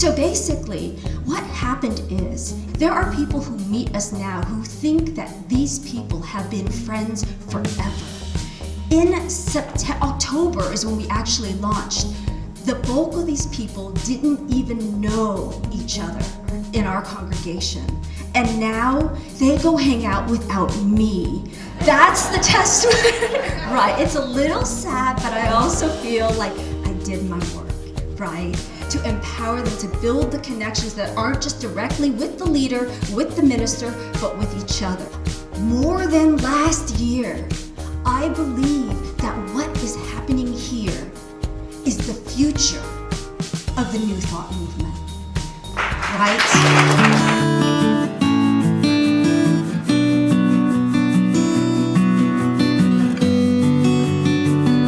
So basically, what happened is, there are people who meet us now who think that these people have been friends forever. In October is when we actually launched. The bulk of these people didn't even know each other in our congregation. And now they go hang out without me. That's the testimony, right? It's a little sad, but I also feel like I did my work, right? To empower them to build the connections that aren't just directly with the leader, with the minister, but with each other. More than last year, I believe that what is happening here is the future of the New Thought movement, right?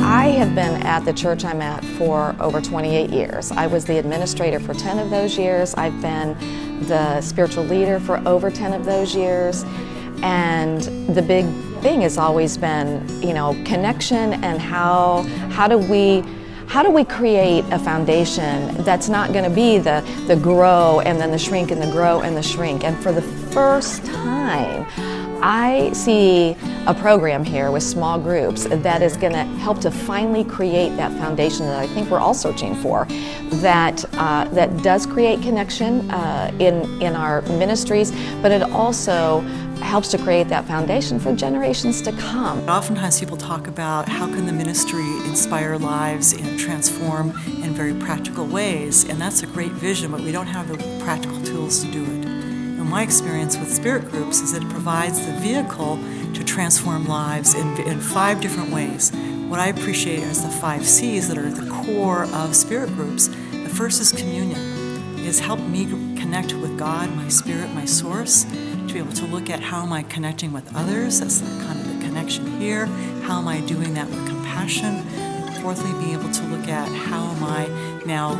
I have been at the church I'm at for over 28 years. I was the administrator for 10 of those years. I've been the spiritual leader for over 10 of those years. And the big thing has always been, connection and how do we create a foundation that's not going to be the grow and then the shrink and the grow and the shrink. And for the first time, I see a program here with small groups that is going to help to finally create that foundation that I think we're all searching for, that does create connection in our ministries, but it also helps to create that foundation for generations to come. Oftentimes people talk about how can the ministry inspire lives and transform in very practical ways, and that's a great vision, but we don't have the practical tools to do it. And my experience with SpiritGroups is that it provides the vehicle to transform lives in 5 different ways. What I appreciate is the 5 C's that are at the core of SpiritGroups. The first is communion. It has helped me connect with God, my spirit, my source, to be able to look at how am I connecting with others. That's kind of the connection here. How am I doing that with compassion? Fourthly, being able to look at how am I now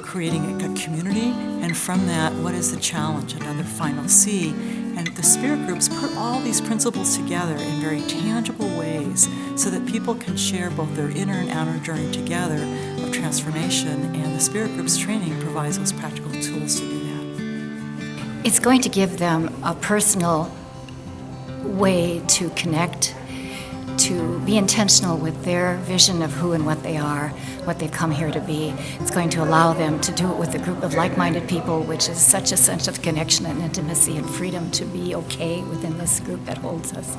creating a community, and from that, what is the challenge? Another final C. And the SpiritGroups put all these principles together in very tangible ways so that people can share both their inner and outer journey together of transformation, and the SpiritGroups training provides those practical tools to do that. It's going to give them a personal way to connect, to be intentional with their vision of who and what they are, what they've come here to be. It's going to allow them to do it with a group of like-minded people, which is such a sense of connection and intimacy and freedom to be okay within this group that holds us.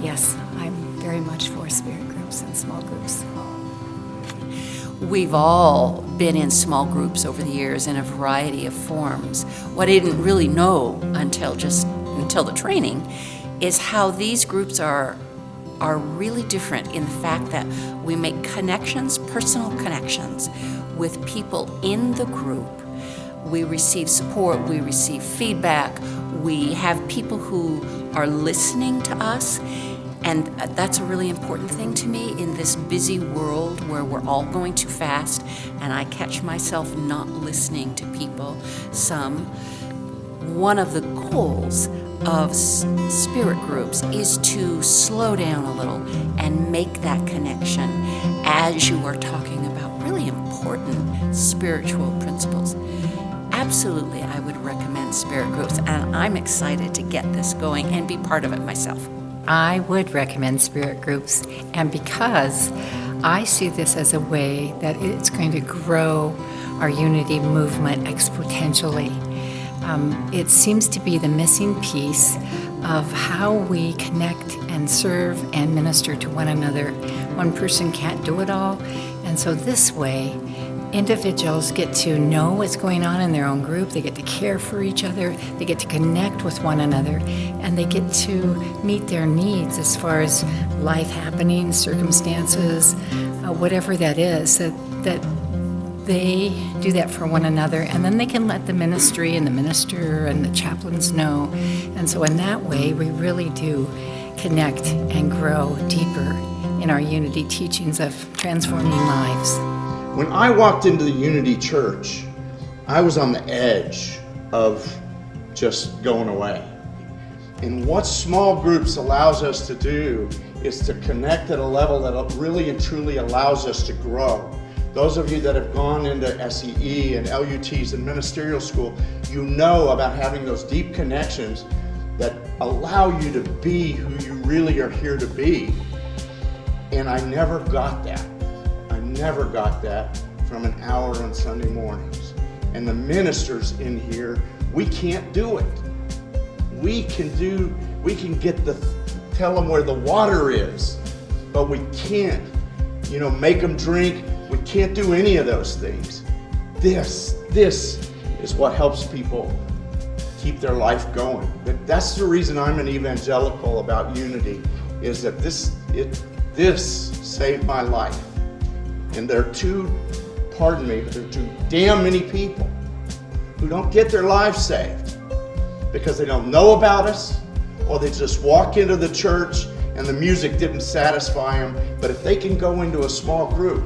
Yes, I'm very much for spirit groups and small groups. We've all been in small groups over the years in a variety of forms. What I didn't really know until the training is how these groups are really different in the fact that we make connections, personal connections, with people in the group. We receive support, we receive feedback, we have people who are listening to us, and that's a really important thing to me in this busy world where we're all going too fast, and I catch myself not listening to people. One of the goals of spirit groups is to slow down a little and make that connection as you are talking about really important spiritual principles. Absolutely, I would recommend spirit groups, and I'm excited to get this going and be part of it myself. I would recommend spirit groups, and because I see this as a way that it's going to grow our unity movement exponentially. It seems to be the missing piece of how we connect and serve and minister to one another. One person can't do it all, and so this way, individuals get to know what's going on in their own group, they get to care for each other, they get to connect with one another, and they get to meet their needs as far as life happenings, circumstances, whatever that is, that they do that for one another, and then they can let the ministry and the minister and the chaplains know. And so in that way, we really do connect and grow deeper in our unity teachings of transforming lives. When I walked into the Unity Church, I was on the edge of just going away. And what small groups allows us to do is to connect at a level that really and truly allows us to grow. Those of you that have gone into SEE and LUTs and ministerial school, you know about having those deep connections that allow you to be who you really are here to be. And I never got that. I never got that from an hour on Sunday mornings. And the ministers in here, we can't do it. We can tell them where the water is, but we can't, make them drink. We can't do any of those things. This is what helps people keep their life going. That's the reason I'm an evangelical about unity, is that this saved my life. And there are too damn many people who don't get their lives saved because they don't know about us, or they just walk into the church and the music didn't satisfy them. But if they can go into a small group,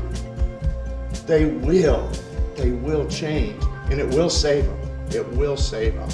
they will change, and it will save them. It will save them.